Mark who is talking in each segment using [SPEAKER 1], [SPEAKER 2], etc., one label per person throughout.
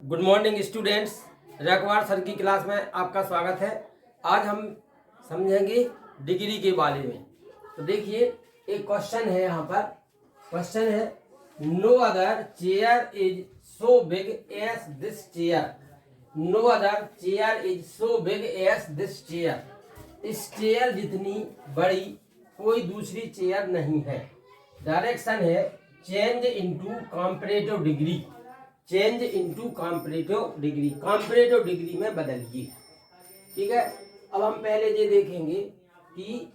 [SPEAKER 1] Good morning students. रखवार sir की class में आपका स्वागत है। आज हम समझेंगे डिग्री के बारे में। तो देखिए एक क्वेश्चन है, यहाँ पर क्वेश्चन है no other chair is so big as this chair. No other chair is so big as this chair. इस चेयर जितनी बड़ी कोई दूसरी चेयर नहीं है। डायरेक्शन है change into comparative degree. Change into comparative degree, comparative degree में बदलिए। ठीक है, अब हम पहले ये देखेंगे कि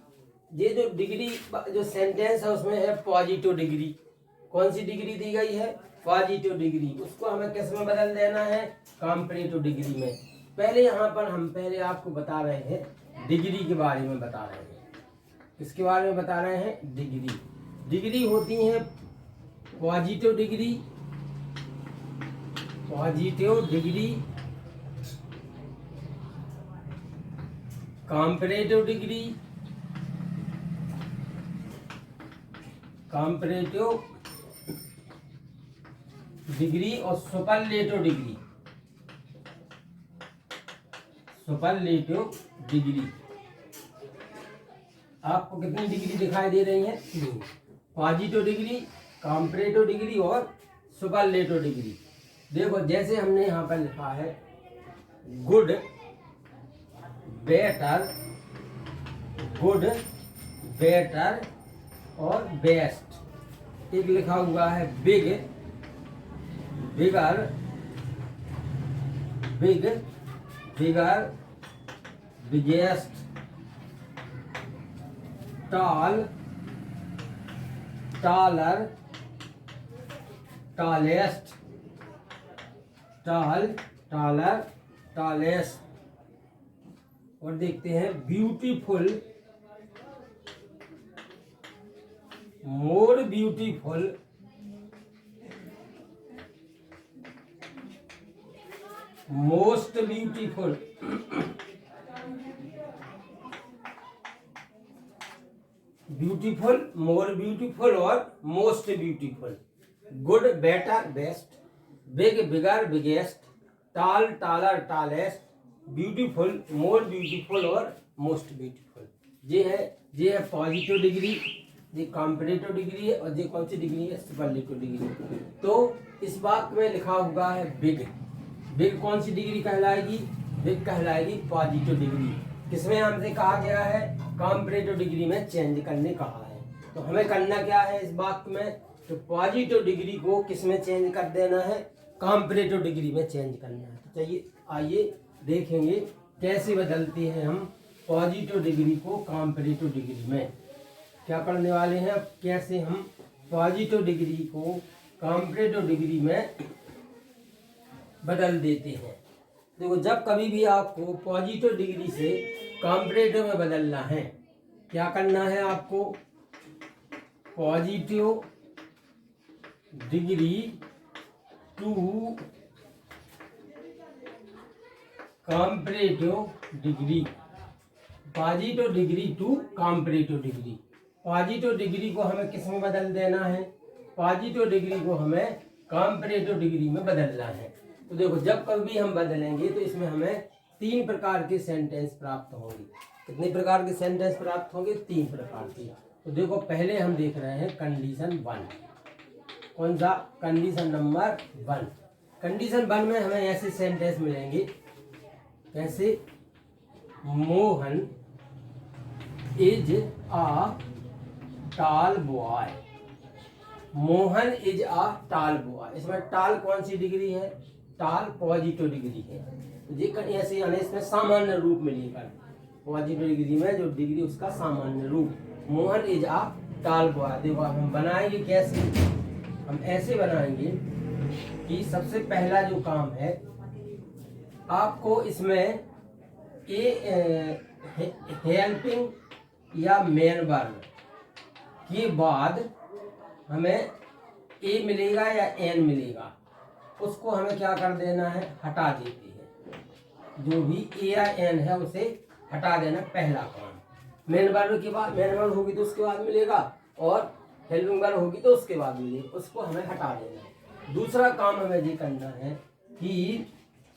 [SPEAKER 1] ये जो डिग्री जो सेंटेंस है उसमें है पॉजिटिव डिग्री। कौन सी डिग्री दी गई है? Positive degree. उसको हमें किस में बदल देना है? कंपैरेटिव डिग्री में। पहले यहाँ पर हम पहले आपको बता रहे हैं डिग्री के बारे में बता रहे हैं। किसके बारे में बता रहे हैं? डिग्री। डिग्री होती है positive degree, positive degree, comparative degree, comparative degree और सुपरलेटिव डिग्री। Superlative degree. आपको कितनी डिग्री दिखाई दे रही है? पॉजिटिव डिग्री, कंपैरेटिव डिग्री और सुपरलेटिव डिग्री। देखो जैसे हमने यहाँ पर लिखा है गुड, बेटर, गुड, बेटर और बेस्ट। एक लिखा हुआ है big, bigger, big, bigger, biggest, tall, taller, tallest, tall, taller, tallest. और देखते हैं beautiful, more beautiful, most beautiful, beautiful, more beautiful और most beautiful. Good, better, best, big, bigger, biggest, tall, taller, tallest, beautiful, more beautiful और most beautiful. ये है positive degree, ये comparative degree है और ये कौन सी डिग्री है? Superlative degree. तो इस वाक्य में लिखा हुआ है बिग। बिग कौन सी डिग्री कहलाएगी? बिग कहलाएगी पॉजिटिव डिग्री। किसमें हमसे कहा गया है? कंपैरेटिव डिग्री में चेंज करने कहा है। तो हमें करना क्या है इस वाक्य में? तो पॉजिटिव डिग्री को किसमें चेंज कर देना है? कंपैरेटिव डिग्री में चेंज करना है। तो चलिए आइए देखेंगे कैसे बदलते हैं हम पॉजिटिव डिग्री को कंपैरेटिव डिग्री में। क्या पढ़ने वाले हैं? कैसे हम पॉजिटिव डिग्री को कंपैरेटिव डिग्री में बदल देते हैं। देखो जब कभी भी आपको पॉजिटिव डिग्री से कंपैरेटिव में बदलना है, क्या करना है आपको? Positive degree to comparative degree, positive degree to comparative degree. Positive degree को हमें किस में बदल देना है? पॉजिटिव डिग्री को हमें कंपैरेटिव डिग्री में बदलना है। तो देखो जब कभी हम बदलेंगे तो इसमें हमें 3 प्रकार के सेंटेंस प्राप्त होंगे। कितने प्रकार के सेंटेंस प्राप्त होंगे? 3 प्रकार के। तो देखो पहले हम देख रहे हैं कंडीशन 1। कौन सा? Condition number 1। कंडीशन 1 में हमें ऐसे सेंटेंस मिलेंगे कैसे? Mohan is a tall boy. Mohan is a tall boy. इसमें टॉल कौन सी डिग्री है? टॉल पॉजिटिव डिग्री है। तो ये ऐसे यानी इसमें सामान्य रूप मिलेगा। पॉजिटिव डिग्री में जो डिग्री उसका सामान्य रूप। Mohan is a tall boy. देखो हम बनाएंगे कैसे? हम ऐसे बनाएंगे कि सबसे पहला जो काम है आपको इसमें हेल्पिंग या मेन वर्ब के बाद हमें ए मिलेगा या एन मिलेगा, उसको हमें क्या कर देना है? हटा देते हैं। जो भी ए या एन है उसे हटा देना, पहला काम। मेन वर्ब के बाद, मेन वर्ब होगी तो उसके बाद मिलेगा और हेल्पिंग वर्ब होगी तो उसके बाद मिलेगी, उसको हमें हटा देना है। दूसरा काम हमें ये करना है कि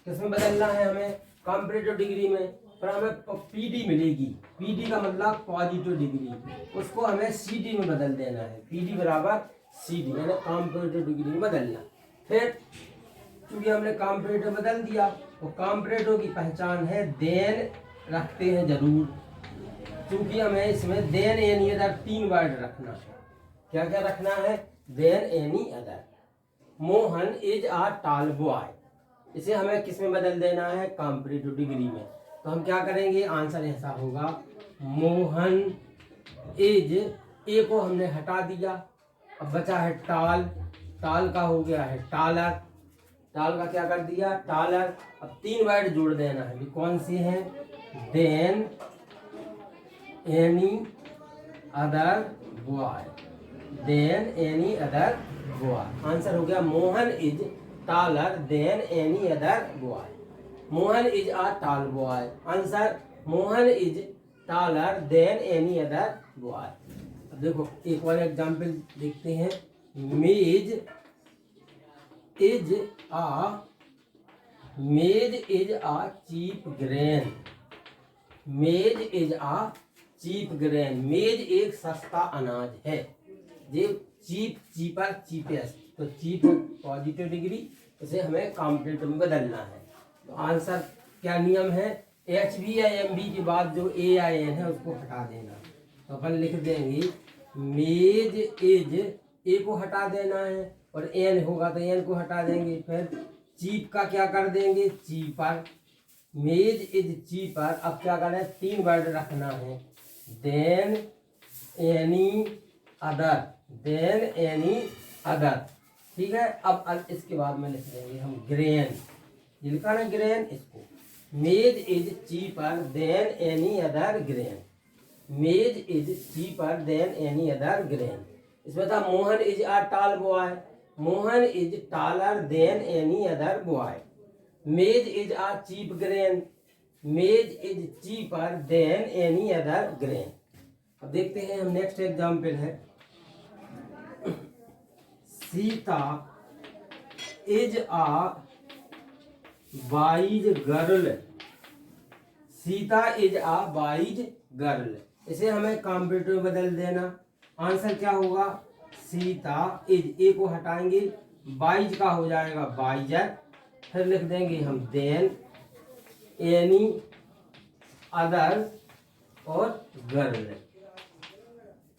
[SPEAKER 1] किसमें बदलना है हमें, कंपैरेटिव डिग्री में, पर हमें पीडी मिलेगी। पीडी का मतलब पॉजिटिव डिग्री, उसको हमें सीडी में बदल देना है। पीडी बराबर सीडी यानी कंपैरेटिव डिग्री में बदलना। फिर चूंकि हमने कंपैरेटिव बदल दिया तो कंपैरेटिव की पहचान है देन रखते हैं जरूर, क्योंकि हमें इसमें देन एनी अदर 3 वर्ड रखना है। क्या क्या रखना है, than any other. Mohan is a tall boy, इसे हमें किस में बदल देना है, कंपैरेटिव डिग्री में। तो हम क्या करेंगे, आंसर ऐसा होगा मोहन इज, ए को हमने हटा दिया, अब बचा है टाल, टाल का हो गया है टालर, टाल का क्या कर दिया टालर। अब 3 वर्ड जोड़ देना है, कौन से हैं, than any other boy, than any other boy. Answer हो गया Mohan is taller than any other boy. Mohan is a tall boy, answer Mohan is taller than any other boy. अब देखो एक और एग्जाम्पल देखते हैं, maize is a cheap grain, maize is a cheap grain, maize एक सस्ता अनाज है। ये चीप, चीपर, चीपेस्ट, तो चीप पॉजिटिव डिग्री, उसे हमें कॉम्पिटेटिव में बदलना है। तो आंसर क्या नियम है, एच बी या एम बी के बाद जो ए आई एन है उसको हटा देना। तो अपन लिख देंगे मेज इज, ए को हटा देना है, और एन होगा तो एन को हटा देंगे। फिर चीप का क्या कर देंगे, चीपर, मेज इज चीपर। अब क्या करना है, 3 वर्ड रखना है, than any other, than any other, ठीक है। अब इसके बाद में लिख देंगे हम ग्रेन, ये लिखा ना ग्रेन, इसको maize is cheaper than any other grain, maize is cheaper than any other grain. इसमें था Mohan is a tall boy, Mohan is taller than any other boy, maize is a cheap grain, maize is cheaper than any other grain. अब देखते हैं हम next example है, Sita is a wise girl, Sita is a wise girl, इसे हमें competitive बदल देना। Answer क्या होगा, सीता इज, ए को हटाएंगे, वाइज का हो जाएगा वाइजर, फिर लिख देंगे हम देन एनी अदर और गर्ल।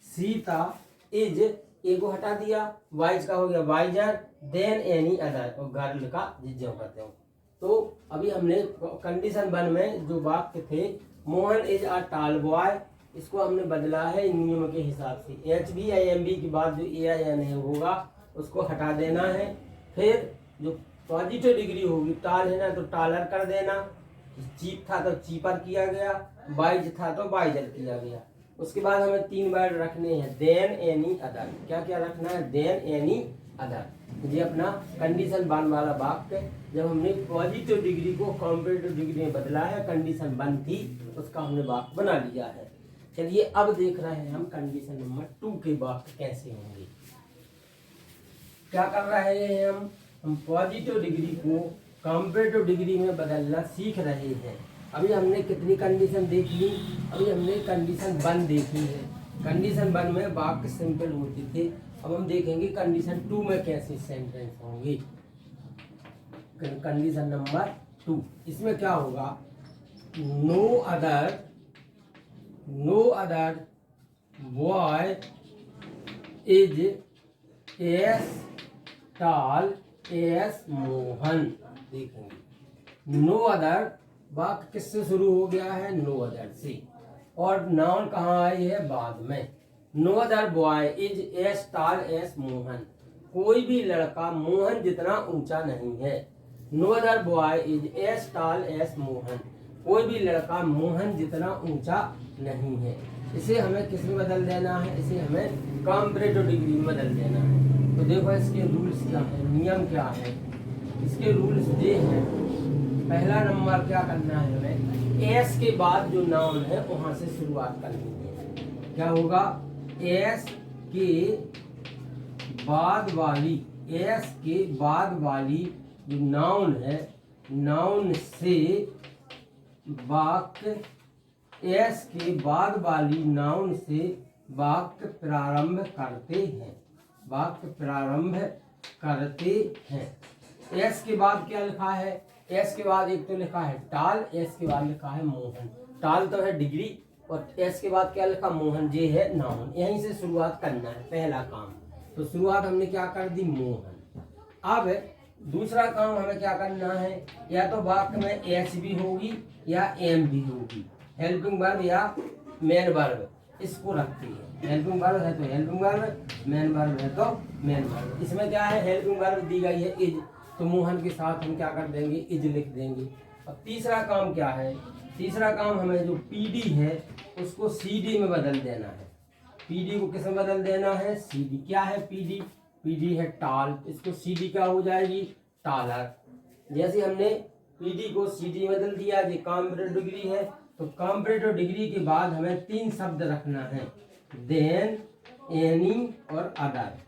[SPEAKER 1] सीता इज, ए को हटा दिया, वाइज का हो गया वाइजर, देन एनी अदर और गर्ल का जिज्ञो करते हो। तो अभी हमने कंडीशन 1 में जो वाक्य थे, Mohan is a tall boy, इसको हमने बदला है इन नियमों के हिसाब से। H B I M B के बाद जो ए आई एन होगा उसको हटा देना है। फिर जो पॉजिटिव डिग्री होगी, टाल है ना तो टालर कर देना, चीप था तो चीपर किया गया, वाइज था तो वाइजर किया गया। उसके बाद हमें 3 वर्ड रखने हैं, देन एनी अदर। क्या क्या रखना है, देन एनी अदर। ये अपना कंडीशन 1 वाला वाक्य, जब हमने पॉजिटिव डिग्री को कॉम्पिटेटिव डिग्री में बदला है, कंडीशन 1 थी, उसका हमने वाक्य बना लिया है। चलिए अब देख रहे हैं हम कंडीशन नंबर 2 के वाक्य कैसे होंगे। क्या कर रहे हैं हम पॉजिटिव डिग्री को कॉम्पिटेटिव डिग्री में बदलना सीख रहे हैं। अभी हमने कितनी कंडीशन देख ली, अभी हमने कंडीशन 1 देखी है। कंडीशन 1 में वाक्य सिंपल होते थे, अब हम देखेंगे कंडीशन 2 में कैसे सेंटेंस होंगे। कंडीशन नंबर 2, इसमें क्या होगा, no other boy is as tall as Mohan. देखेंगे नो अदर वाक्य किससे शुरू हो गया है, नो अदर से, और नाउन कहाँ आई है, बाद में। No other boy is as tall as Mohan, कोई भी लड़का मोहन जितना ऊंचा नहीं है। No other boy is as tall as Mohan, कोई भी लड़का मोहन जितना ऊंचा नहीं है। इसे हमें किस में बदल देना है, इसे हमें कॉम्पैरेटिव डिग्री में बदल देना है। तो देखो इसके रूल्स क्या है, नियम क्या है, इसके रूल्स ये हैं। पहला नंबर क्या करना है, हमें एस के बाद जो नाउन है वहां से शुरुआत करनी है। क्या होगा, एस के बाद वाली जो नाउन है, नाउन से वाक्य, एस के बाद वाली नाउन से वाक्य प्रारंभ करते हैं, वाक्य प्रारंभ करते हैं। एस के बाद क्या लिखा है? एस के बाद एक तो लिखा है टाल, एस के बाद लिखा है मोहन। टाल तो है डिग्री और एस के बाद क्या लिखा? मोहन। जे है नाउन। यहीं से शुरुआत करना है, पहला काम। तो शुरुआत हमने क्या कर दी? मोहन। अब दूसरा काम हमें क्या करना है? या तो वाक्य में एस भी होगी या एम भी होगी, हेल्पिंग वर्ब या मेन वर्ब, इसको रखते हैं। हेल्पिंग वर्ब है तो हेल्पिंग वर्ब, मेन वर्ब है तो मेन वर्ब। इसमें क्या है? हेल्पिंग वर्ब दी गई है इज, तो मोहन के साथ हम क्या कर देंगे? इज लिख देंगे। अब तीसरा काम क्या है? तीसरा काम हमें जो पीडी है उसको सीडी में बदल देना है। पीडी को किस में बदल देना है? सीडी। क्या है पीडी? पीडी है टाल, इसको सीडी क्या हो जाएगी? टालर। जैसे हमने पीडी को सीडी में बदल दिया, ये कॉम्परेटिव डिग्री है, तो कॉम्परेटिव डिग्री के बाद हमें 3 शब्द रखना है, देन, एनी और अदर।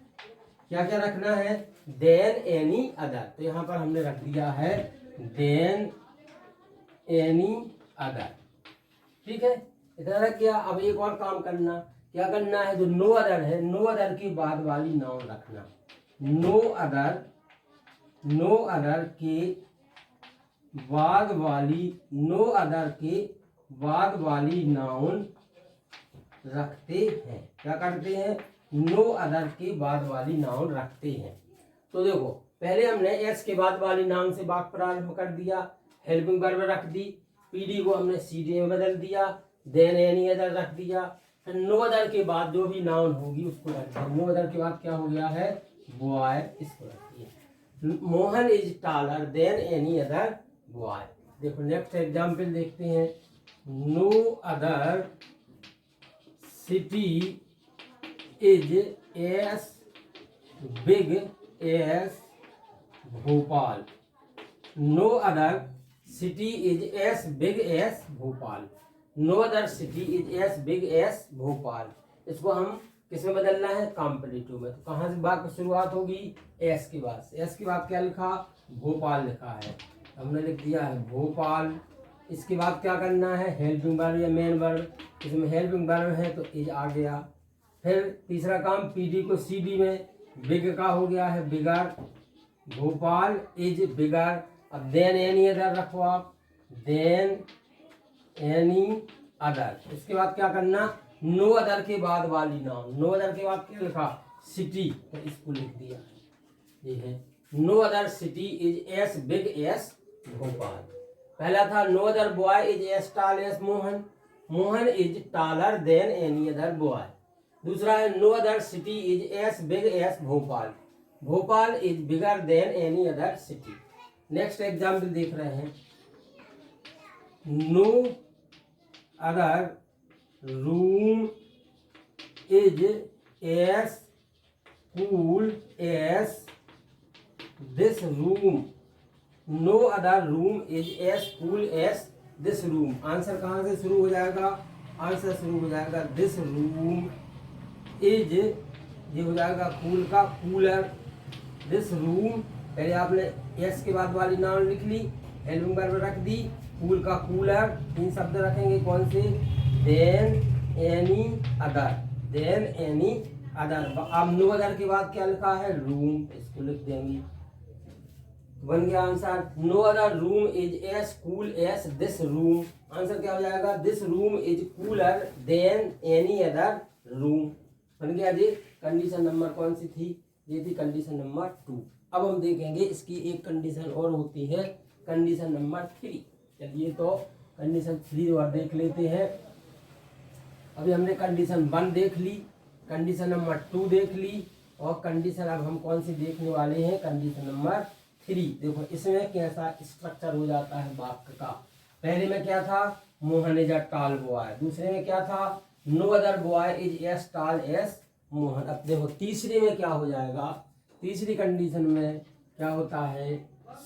[SPEAKER 1] क्या क्या रखना है? Than, any, other. तो यहाँ पर हमने रख दिया है देन, एनी, अदर। ठीक है, इतना रख गया। अब एक और काम करना, क्या करना है? जो नो अदर है, नो अदर के बाद वाली नाउन रखना। नो अदर, नो अदर के बाद वाली, नो अदर के बाद वाली नाउन रखते हैं। क्या करते हैं? नो अदर के बाद वाली नाउन रखते हैं। तो देखो, पहले हमने एस के बाद वाली नाउन से वाक्य प्रारंभ कर दिया, हेल्पिंग वर्ब रख दी, पीडी को हमने सीडी में बदल दिया, देन, एनी, अदर रख दिया। फिर नो अदर के बाद जो भी नाउन होगी उसको रख दिया। नो अदर के बाद क्या हो गया है? बॉय, इसको रख दिया। Mohan is taller than any other boy. देखो नेक्स्ट एग्जाम्पल देखते हैं। No other city is as big as Bhopal. No other city is as big as Bhopal. No other city is as big as Bhopal. इसको हम किस में बदलना है? कॉम्पिटिटिव में। तो कहाँ से वाक्य शुरुआत होगी? एस के बाद से। एस के बाद क्या लिखा? भोपाल लिखा है, हमने लिख दिया है भोपाल। इसके बाद क्या करना है? हेल्पिंग वर्ब या मेन वर्ब। इसमें हेल्पिंग वर्ब है तो इज आ गया। फिर तीसरा काम, पीडी को सीडी में, बिग का हो गया है बिगर, भोपाल इज बिगर। अब देन, एनी, अदर रखो आप, देन, एनी, अदर। इसके बाद क्या करना? नो अदर के बाद वाली नाउन। नो अदर के बाद क्या लिखा? सिटी, तो इसको लिख दिया। ये है no other city is as big as Bhopal. पहला था no other boy is as tall as Mohan. Mohan is taller than any other boy. दूसरा है no other city is as big as Bhopal. Bhopal is bigger than any other city. Next example देख रहे हैं। No other room is as cool as this room. No other room is as cool as this room. Answer कहाँ से शुरू हो जाएगा? Answer शुरू हो जाएगा दिस रूम इज, ये हो जाएगा कूल का कूलर, दिस रूम। पहले आपने एस के बाद वाली नाउन लिख ली, हेल्पिंग वर्ब रख दी, कूल का कूलर। 3 शब्द रखेंगे, कौन से? Than, any, other. Than, any, other. अब नो अदर के बाद क्या लिखा है? रूम, इसको लिख देंगे। बन गया answer. No other room is as cool as this room. Answer क्या हो जाएगा? This room is cooler than any other room. बन गया जी। कंडीशन नंबर कौन सी थी? ये थी कंडीशन नंबर 2। अब हम देखेंगे इसकी एक कंडीशन और होती है, कंडीशन नंबर 3। चलिए तो कंडीशन 3 और देख लेते हैं। अभी हमने कंडीशन 1 देख ली, कंडीशन नंबर 2 देख ली, और कंडीशन अब हम कौन सी देखने वाले हैं? Condition number 3। देखो इसमें कैसा स्ट्रक्चर हो जाता है वाक्य का। पहले में क्या था? Mohan is a tall boy. दूसरे में क्या था? No other boy is as tall as Mohan. अब देखो तीसरे में क्या हो जाएगा? तीसरी कंडीशन में क्या होता है?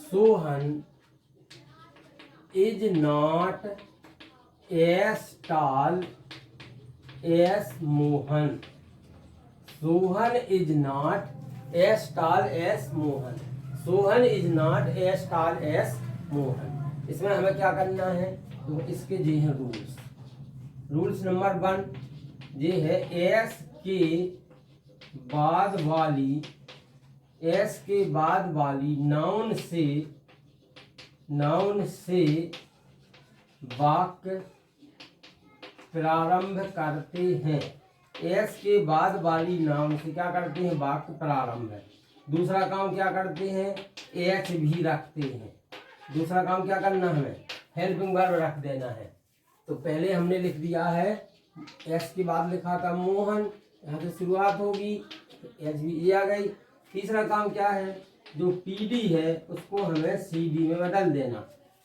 [SPEAKER 1] Sohan is not as tall as Mohan. Sohan is not as tall as Mohan. Sohan is not as tall as Mohan. इसमें हमें क्या करना है, तो इसके जी हैं रूल्स। रूल्स नंबर 1 ये है एस के बाद वाली नाउन से वाक्य प्रारंभ करते हैं। एस के बाद वाली नाउन से क्या करते हैं, वाक्य प्रारंभ है। दूसरा काम क्या करते हैं, एच भी रखते हैं। दूसरा काम क्या करना हमें, हेल्पिंग वर्ब रख देना है। तो पहले हमने लिख दिया है, एस के बाद लिखा था मोहन, यहाँ से शुरुआत होगी, एच भी ये आ गई। तीसरा काम क्या है, जो पीडी है उसको हमें सीडी में बदल देना,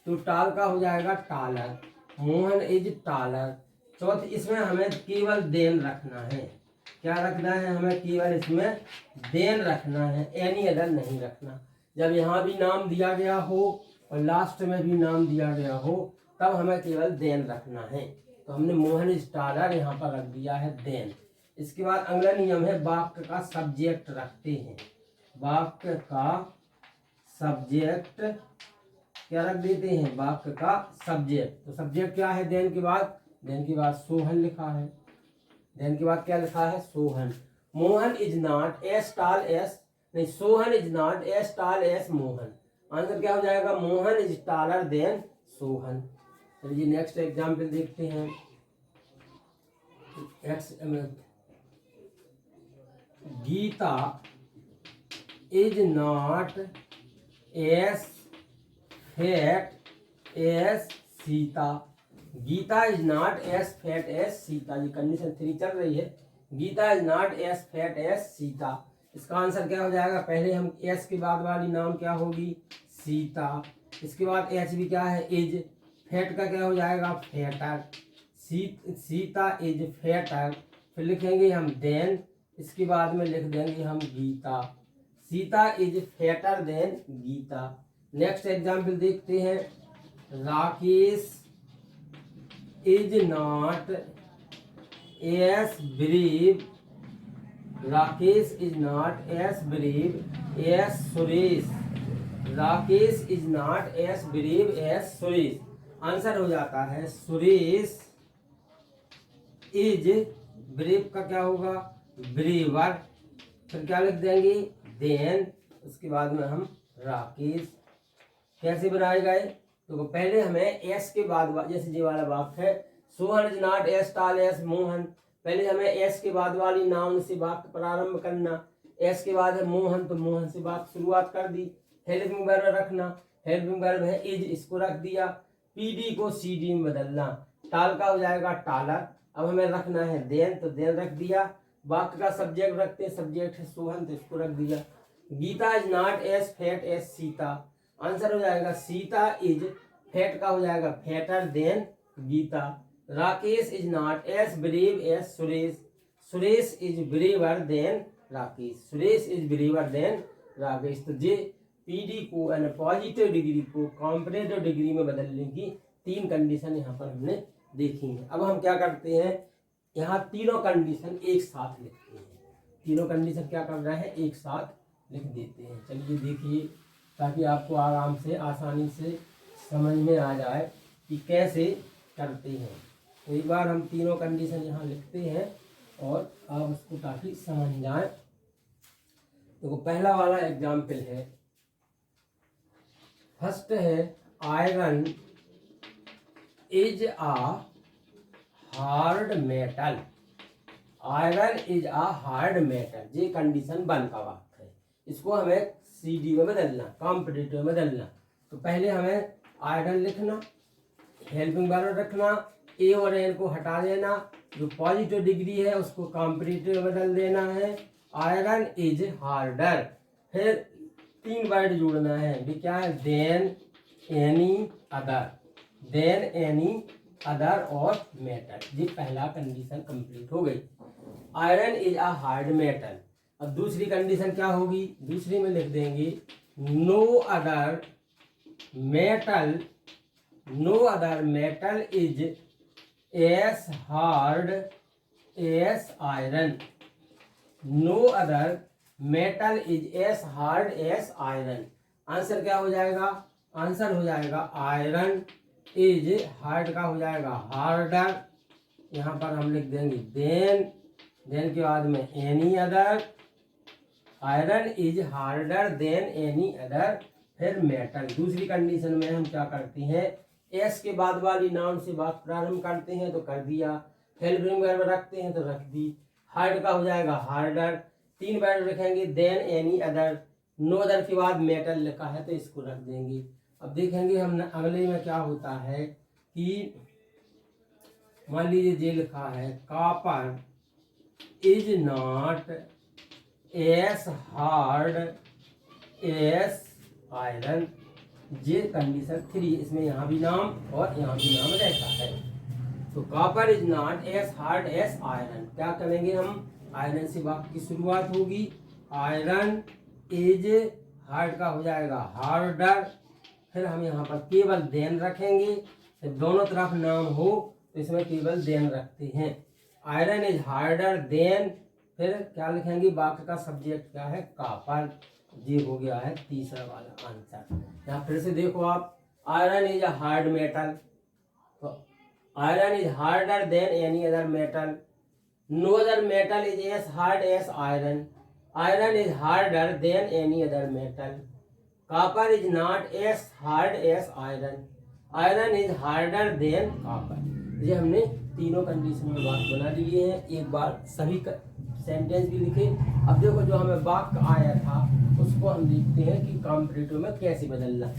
[SPEAKER 1] तो टाल का हो जाएगा टालर, मोहन इज टालर। चौथ इसमें हमें केवल देन रखना है। क्या रखना है, हमें केवल इसमें देन रखना है, एनी अदर नहीं रखना। जब यहाँ भी नाम दिया गया हो और लास्ट में भी नाम दिया गया हो तब हमें केवल देन रखना है। तो हमने मोहन इज टालर यहाँ पर रख दिया है देन। इसके बाद अगला नियम है वाक्य का सब्जेक्ट रखते हैं। वाक्य का सब्जेक्ट क्या रख देते हैं, वाक्य का सब्जेक्ट। तो सब्जेक्ट क्या है, देन के बाद सोहन लिखा है। देन के बाद क्या लिखा है, Sohan. Mohan is not as tall as, नहीं, Sohan is not as tall as Mohan. Answer क्या हो जाएगा, Mohan is taller than Sohan. चलिए नेक्स्ट एग्जाम्पल देखते हैं। Geeta is not as fat as Sita. Geeta is not as fat as Sita, ये कंडीशन 3 चल रही है। Geeta is not as fat as Sita. इसका आंसर क्या हो जाएगा, पहले हम एस के बाद वाली नाम क्या होगी, सीता। इसके बाद एच भी क्या है, इज। फैट का क्या हो जाएगा, फैटर। Sita is fatter. फिर लिखेंगे हम देन, इसके बाद में लिख देंगे हम Gita. Sita is fatter than Gita. Next example देखते हैं। Rakesh is not as brave, Rakesh is not as brave as Suresh. Rakesh is not as brave as Suresh. Answer हो जाता है सुरेश इज, ब्रेव का क्या होगा, ब्रेवर। फिर क्या लिख देंगे, देन, उसके बाद में हम राकेश। कैसे बनाए गए, तो पहले हमें एस के बाद, जैसे ये वाला वाक्य है, Sohan is not as tall as Mohan, पहले हमें एस के बाद वाली नाउन से वाक्य प्रारंभ करना। एस के बाद है मोहन, तो मोहन से वाक्य शुरुआत कर दी। हेल्पिंग वर्ब रखना, हेल्पिंग वर्ब है इज, इसको रख दिया। पीडी को सीडी में बदलना, टाल का हो जाएगा टालर। अब हमें रखना है देन, तो देन रख दिया। वाक्य का सब्जेक्ट रखते हैं, सब्जेक्ट है सोहन, तो इसको रख दिया। Geeta is not as fat as Sita. Answer हो जाएगा सीता इज, फैट का हो जाएगा fatter than Geeta. Rakesh is not as brave as Suresh, Suresh is braver than Rakesh, Suresh is braver than Rakesh. तो ये पीडी को यानी पॉजिटिव डिग्री को कॉम्परेटिव डिग्री में बदलने की 3 कंडीशन यहाँ पर हमने देखी है। अब हम क्या करते हैं, यहाँ तीनों कंडीशन एक साथ लिखते हैं। तीनों कंडीशन क्या कर रहे हैं, एक साथ लिख देते हैं। चलिए देखिए, ताकि आपको आराम से आसानी से समझ में आ जाए कि कैसे करते हैं। तो एक बार हम तीनों कंडीशन यहाँ लिखते हैं और आप उसको ताकि समझ जाए। तो पहला वाला एग्जाम्पल है, फर्स्ट है iron is a hard metal. Iron is a hard metal, ये कंडीशन 1 का वाक्य है। इसको हमें सीडी में बदलना, कॉम्पिटिटिव में बदलना। तो पहले हमें आयरन लिखना, हेल्पिंग वर्ब रखना, ए और एन को हटा देना, जो पॉजिटिव डिग्री है उसको कॉम्पिटिटिव में बदल देना है। Iron is harder. फिर 3 वर्ड जोड़ना है, भी क्या है, than any other, than any other और मेटल। ये पहला कंडीशन कंप्लीट हो गई, iron is a hard metal. अब दूसरी कंडीशन क्या होगी, दूसरी में लिख देंगे no other metal, no other metal is as hard as iron, no other metal is as hard as iron. Answer क्या हो जाएगा? आंसर हो जाएगा आयरन इज हार्ड का हो जाएगा हार्डर। यहाँ पर हम लिख देंगे देन के बाद में any other. Iron is harder than any other. फिर मेटल। दूसरी कंडीशन में हम क्या करते हैं, एस के बाद वाली नाउन से बात प्रारंभ करते हैं तो कर दिया, हेल्पिंग वर्ब रखते हैं तो रख दी। हार्ड का हो जाएगा हार्डर, 3 वर्ड रखेंगे, than any other, no other के बाद मेटल लिखा है तो इसको रख देंगे। अब देखेंगे हम अगले में क्या होता है कि मान लीजिए ये लिखा है copper is not as hard as iron. ये कंडीशन 3, इसमें यहाँ भी नाम और यहाँ भी नाम रहता है। तो copper is not as hard as iron. क्या करेंगे हम, आयरन से वाक्य की शुरुआत होगी। आयरन इज हार्ड का हो जाएगा हार्डर। फिर हम यहाँ पर केवल देन रखेंगे, फिर दोनों तरफ नाम हो तो इसमें केवल देन रखते हैं। आयरन इज हार्डर देन, फिर क्या लिखेंगे, वाक्य का सब्जेक्ट क्या है, कॉपर। ये हो गया है तीसरा वाला आंसर। यहाँ फिर से देखो आप, iron is a hard metal, तो iron is harder than any other metal. No other metal is as hard as iron. Iron is harder than any other metal. Copper is not as hard as iron. Iron is harder than copper. ये हमने तीनों condition में बात बना लिए हैं। एक बार सभी सेंटेंस भी लिखे। अब देखो जो हमें वाक्य आया था उसको हम देखते हैं कि कॉम्परेटिव में कैसे बदलना।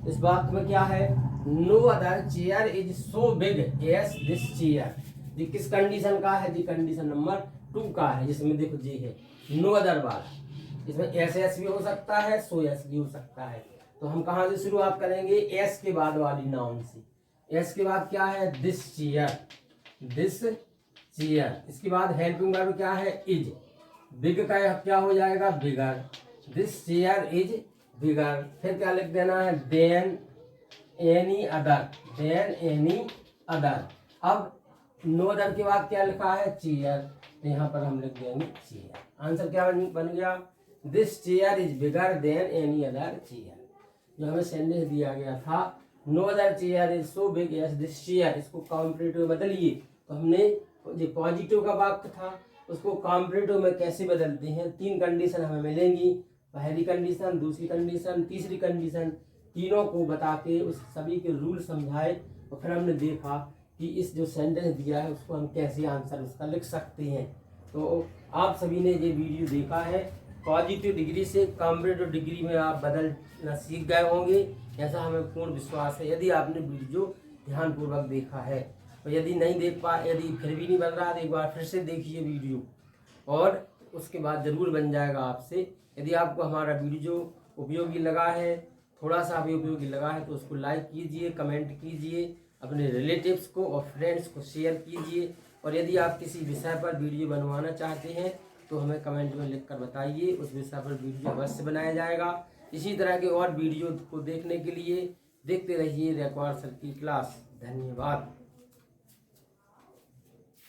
[SPEAKER 1] इस वाक्य में क्या है, no other chair is so big as this chair. ये किस कंडीशन का है, जी कंडीशन नंबर 2 का है, जिसमें देखो जी है नो अदर वाला। इसमें एस भी हो सकता है, सो एस भी हो सकता है। तो हम कहाँ से शुरुआत करेंगे, एस के बाद वाली नाउन से। एस के बाद क्या है, दिस चेयर, दिस चेयर। इसके बाद हेल्पिंग वर्ब क्या है, इज। बिग का क्या हो जाएगा, bigger. This chair is bigger. फिर क्या लिख देना है, than any other, than any other. अब नो अदर के बाद क्या लिखा है, चेयर, तो यहाँ पर हम लिख देंगे चेयर। आंसर क्या बन गया, this chair is bigger than any other chair. जो हमें सेंटेंस दिया गया था, no other chair is so big as this chair, इसको कॉम्परेटिव बदलिए। तो हमने जो पॉजिटिव का वाक्य था उसको कॉम्परेटिव में कैसे बदलते हैं, 3 कंडीशन हमें मिलेंगी। पहली कंडीशन, दूसरी कंडीशन, तीसरी कंडीशन, तीनों को बता के उस सभी के रूल समझाए और फिर हमने देखा कि इस जो सेंटेंस दिया है उसको हम कैसे आंसर उसका लिख सकते हैं। तो आप सभी ने ये वीडियो देखा है, पॉजिटिव डिग्री से कॉम्परेटिव डिग्री में आप बदलना सीख गए होंगे, ऐसा हमें पूर्ण विश्वास है। यदि आपने वीडियो ध्यानपूर्वक देखा है, और यदि नहीं देख पाए, यदि फिर भी नहीं बन रहा तो एक बार फिर से देखिए वीडियो, और उसके बाद ज़रूर बन जाएगा आपसे। यदि आपको हमारा वीडियो उपयोगी लगा है, थोड़ा सा भी उपयोगी लगा है, तो उसको लाइक कीजिए, कमेंट कीजिए, अपने रिलेटिव्स को और फ्रेंड्स को शेयर कीजिए। और यदि आप किसी विषय पर वीडियो बनवाना चाहते हैं तो हमें कमेंट में लिखकर बताइए, उस विषय पर वीडियो अवश्य बनाया जाएगा। इसी तरह के और वीडियो को देखने के लिए देखते रहिए रेकॉर्ड सर की क्लास। धन्यवाद।